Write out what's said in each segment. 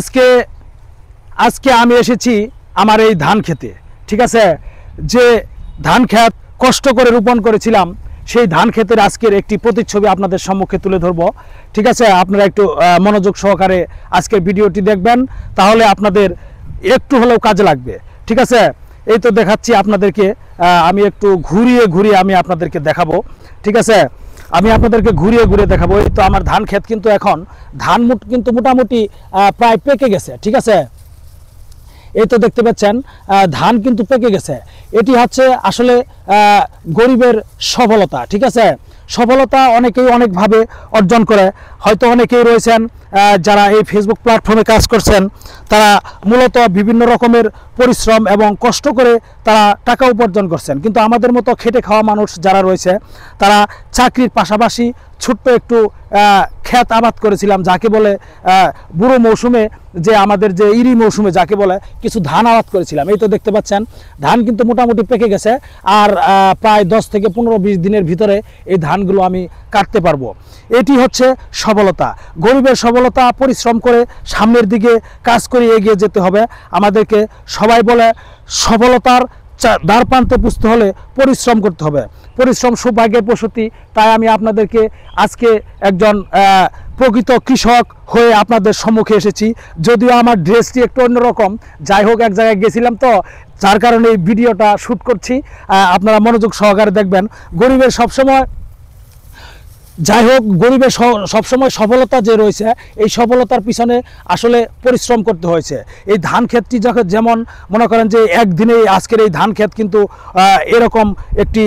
আজকে আজকে আমি এসেছি আমার এই ধান খেতে। ঠিক আছে, যে ধান ক্ষেত কষ্ট করে রোপণ করেছিলাম সেই ধান ক্ষেতের আজকের একটি প্রতিচ্ছবি আপনাদের সম্মুখে তুলে ধরব। ঠিক আছে, আপনারা একটু মনোযোগ সহকারে আজকের ভিডিওটি দেখবেন, তাহলে আপনাদের একটু হলেও কাজে লাগবে। ঠিক আছে, এই তো দেখাচ্ছি আপনাদেরকে, আমি একটু ঘুরিয়ে আমি আপনাদেরকে দেখাবো। ঠিক আছে, আমি আপনাদেরকে ঘুরিয়ে দেখাবো। এই তো আমার ধান ক্ষেত, কিন্তু এখন ধান কিন্তু মোটামুটি প্রায় পেকে গেছে। ঠিক আছে, এই তো দেখতে পাচ্ছেন ধান কিন্তু পেকে গেছে। এটি হচ্ছে আসলে গরিবের সফলতা। ঠিক আছে, সফলতা অনেকেই অনেকভাবে অর্জন করে। হয়তো অনেকেই রয়েছেন যারা এই ফেসবুক প্ল্যাটফর্মে কাজ করছেন, তারা মূলত বিভিন্ন রকমের পরিশ্রম এবং কষ্ট করে তারা টাকা উপার্জন করছেন। কিন্তু আমাদের মতো খেটে খাওয়া মানুষ যারা রয়েছে, তারা চাকরির পাশাপাশি ছোট্ট একটু ক্ষেত আবাদ করেছিলাম, যাকে বলে বুড়ো মৌসুমে, যে আমাদের যে ইরি মৌসুমে যাকে বলে কিছু ধান আবাদ করেছিলাম। এই তো দেখতে পাচ্ছেন ধান কিন্তু মোটামুটি পেকে গেছে, আর প্রায় 10 থেকে 15-20 দিনের ভিতরে এই ধানগুলো আমি কাটতে পারবো। এটি হচ্ছে সফলতা, গরিবের সফলতা। পরিশ্রম করে সামনের দিকে কাজ করে এগিয়ে যেতে হবে আমাদেরকে। সবাই বলে সফলতার দ্বার প্রান্তে পুষতে হলে পরিশ্রম করতে হবে, পরিশ্রম সৌভাগ্যের প্রসূতি। তাই আমি আপনাদেরকে আজকে একজন প্রকৃত কৃষক হয়ে আপনাদের সম্মুখে এসেছি। যদিও আমার ড্রেসটি একটু অন্যরকম, যাই হোক এক জায়গায় গেছিলাম তো, যার কারণে এই ভিডিওটা শ্যুট করছি। আপনারা মনোযোগ সহকারে দেখবেন। গরিবের সবসময়, যাই হোক, গরিবের সবসময় সফলতা যে রয়েছে, এই সফলতার পিছনে আসলে পরিশ্রম করতে হয়েছে। এই ধান ক্ষেতটি যেমন মনে করেন যে একদিনে আজকের এই ধান ক্ষেত কিন্তু এরকম একটি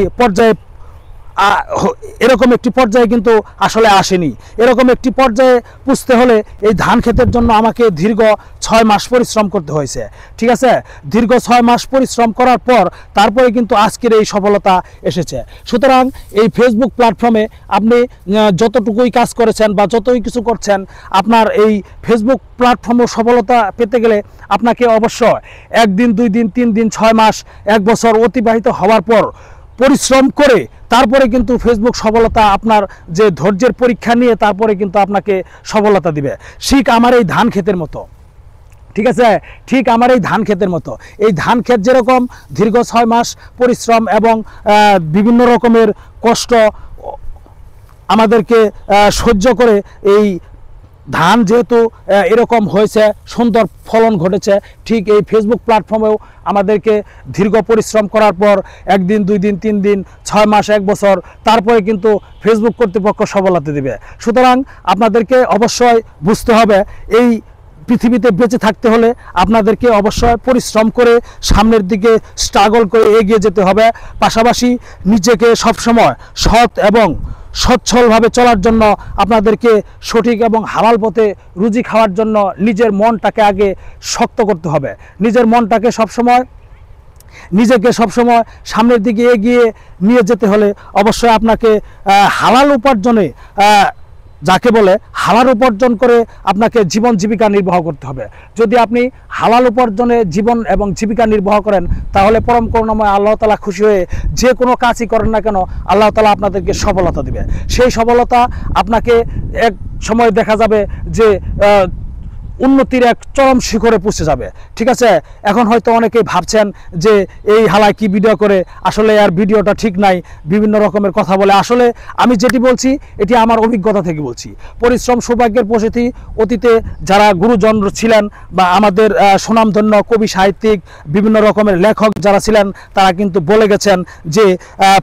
পর্যায়ে কিন্তু আসলে আসেনি। এরকম একটি পর্যায়ে পুষতে হলে এই ধান ক্ষেতের জন্য আমাকে দীর্ঘ 6 মাস পরিশ্রম করতে হয়েছে। ঠিক আছে, দীর্ঘ 6 মাস পরিশ্রম করার পর তারপরে কিন্তু আজকের এই সফলতা এসেছে। সুতরাং এই ফেসবুক প্ল্যাটফর্মে আপনি যতটুকুই কাজ করেছেন বা যতই কিছু করছেন, আপনার এই ফেসবুক প্ল্যাটফর্মে সফলতা পেতে গেলে আপনাকে অবশ্য 1 দিন 2 দিন 3 দিন 6 মাস 1 বছর অতিবাহিত হওয়ার পর পরিশ্রম করে তারপরে কিন্তু ফেসবুক সফলতা, আপনার যে ধৈর্যের পরীক্ষা নিয়ে তারপরে কিন্তু আপনাকে সফলতা দিবে। ঠিক আমার এই ধান ক্ষেতের মতো। ঠিক আছে, ঠিক আমার এই ধান ক্ষেতের মতো। এই ধান ক্ষেত যেরকম দীর্ঘ 6 মাস পরিশ্রম এবং বিভিন্ন রকমের কষ্ট আমাদেরকে সহ্য করে এই ধান যেহেতু এরকম হয়েছে, সুন্দর ফলন ঘটেছে, ঠিক এই ফেসবুক প্ল্যাটফর্মেও আমাদেরকে দীর্ঘ পরিশ্রম করার পর 1 দিন 2 দিন 3 দিন 6 মাস 1 বছর তারপরে কিন্তু ফেসবুক কর্তৃপক্ষ সফলতা দেবে। সুতরাং আপনাদেরকে অবশ্যই বুঝতে হবে, এই পৃথিবীতে বেঁচে থাকতে হলে আপনাদেরকে অবশ্যই পরিশ্রম করে সামনের দিকে স্ট্রাগল করে এগিয়ে যেতে হবে। পাশাপাশি নিজেকে সবসময় সৎ এবং সচ্ছলভাবে চলার জন্য আপনাদেরকে সঠিক এবং হালাল পথে রুজি খাওয়ার জন্য নিজের মনটাকে আগে শক্ত করতে হবে। নিজের মনটাকে নিজেকে সবসময় সামনের দিকে এগিয়ে নিয়ে যেতে হলে অবশ্যই আপনাকে হালাল উপার্জনে, যাকে বলে হালাল উপার্জন করে আপনাকে জীবন জীবিকা নির্বাহ করতে হবে। যদি আপনি হালাল উপার্জনে জীবন এবং জীবিকা নির্বাহ করেন, তাহলে পরম করুণাময় আল্লাহ তাআলা খুশি হয়ে যে কোনো কাজই করেন না কেন, আল্লাহ তাআলা আপনাদেরকে সফলতা দিবে। সেই সফলতা আপনাকে এক সময় দেখা যাবে যে উন্নতির এক চরম শিখরে পৌঁছে যাবে। ঠিক আছে, এখন হয়তো অনেকেই ভাবছেন যে এই হালায় কি ভিডিও করে, আসলে আর ভিডিওটা ঠিক নাই, বিভিন্ন রকমের কথা বলে। আসলে আমি যেটি বলছি এটি আমার অভিজ্ঞতা থেকে বলছি। পরিশ্রম সৌভাগ্যের প্রসূতি। অতীতে যারা গুরুজন ছিলেন বা আমাদের সুনামধন্য কবি সাহিত্যিক বিভিন্ন রকমের লেখক যারা ছিলেন, তারা কিন্তু বলে গেছেন যে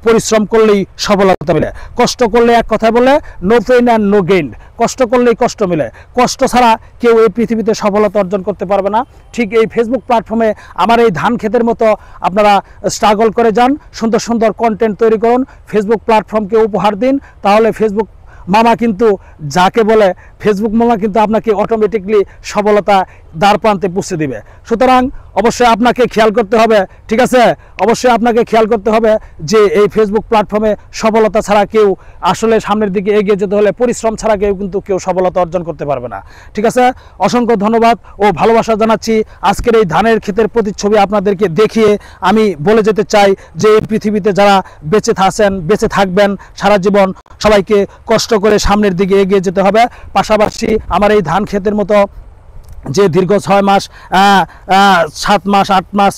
পরিশ্রম করলেই সফলতা মিলে, কষ্ট করলে, এক কথায় বলে no pain and no gain, কষ্ট করলেই কষ্ট মিলে। কষ্ট ছাড়া কেউ এই পৃথিবীতে সফলতা অর্জন করতে পারবে না। ঠিক এই ফেসবুক প্ল্যাটফর্মে আমার এই ধান ক্ষেতের মতো আপনারা স্ট্রাগল করে যান, সুন্দর সুন্দর কন্টেন্ট তৈরি করুন, ফেসবুক প্ল্যাটফর্মকে উপহার দিন। তাহলে ফেসবুক মামা কিন্তু, যাকে বলে ফেসবুক মামা কিন্তু আপনাকে অটোমেটিকলি সফলতা দ্বার প্রান্তে পৌঁছে দিবে। সুতরাং অবশ্যই আপনাকে খেয়াল করতে হবে। ঠিক আছে, অবশ্যই আপনাকে খেয়াল করতে হবে যে এই ফেসবুক প্ল্যাটফর্মে সফলতা ছাড়া কেউ আসলে সামনের দিকে এগিয়ে যেতে হলে পরিশ্রম ছাড়া কেউ সফলতা অর্জন করতে পারবে না। ঠিক আছে, অসংখ্য ধন্যবাদ ও ভালোবাসা জানাচ্ছি। আজকের এই ধানের ক্ষেতের প্রতিচ্ছবি আপনাদেরকে দেখিয়ে আমি বলে যেতে চাই যে এই পৃথিবীতে যারা বেঁচে আছেন, বেঁচে থাকবেন সারা জীবন, সবাইকে কষ্ট করে সামনের দিকে এগিয়ে যেতে হবে। পাশাপাশি আমার এই ধান ক্ষেতের মতো যে দীর্ঘ 6 মাস 7 মাস 8 মাস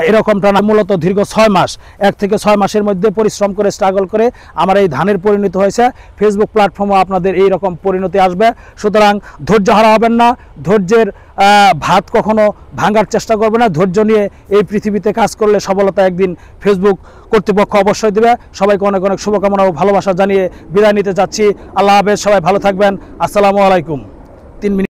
এরকম টানা, মূলত দীর্ঘ 6 মাস 1 থেকে 6 মাসের মধ্যে পরিশ্রম করে স্ট্রাগল করে আমার এই ধানের পরিণত হয়েছে। ফেসবুক প্ল্যাটফর্মে আপনাদের এই রকম পরিণতি আসবে, সুতরাং ধৈর্য হারা হবেন না, ধৈর্যের ভাত কখনো ভাঙার চেষ্টা করবে না। ধৈর্য নিয়ে এই পৃথিবীতে কাজ করলে সফলতা একদিন ফেসবুক কর্তৃপক্ষ অবশ্যই দেবে। সবাইকে অনেক অনেক শুভকামনা ও ভালোবাসা জানিয়ে বিদায় নিতে যাচ্ছি। আল্লাহ হাফেজ, সবাই ভালো থাকবেন। আসসালামু আলাইকুম। 3 মিনিট।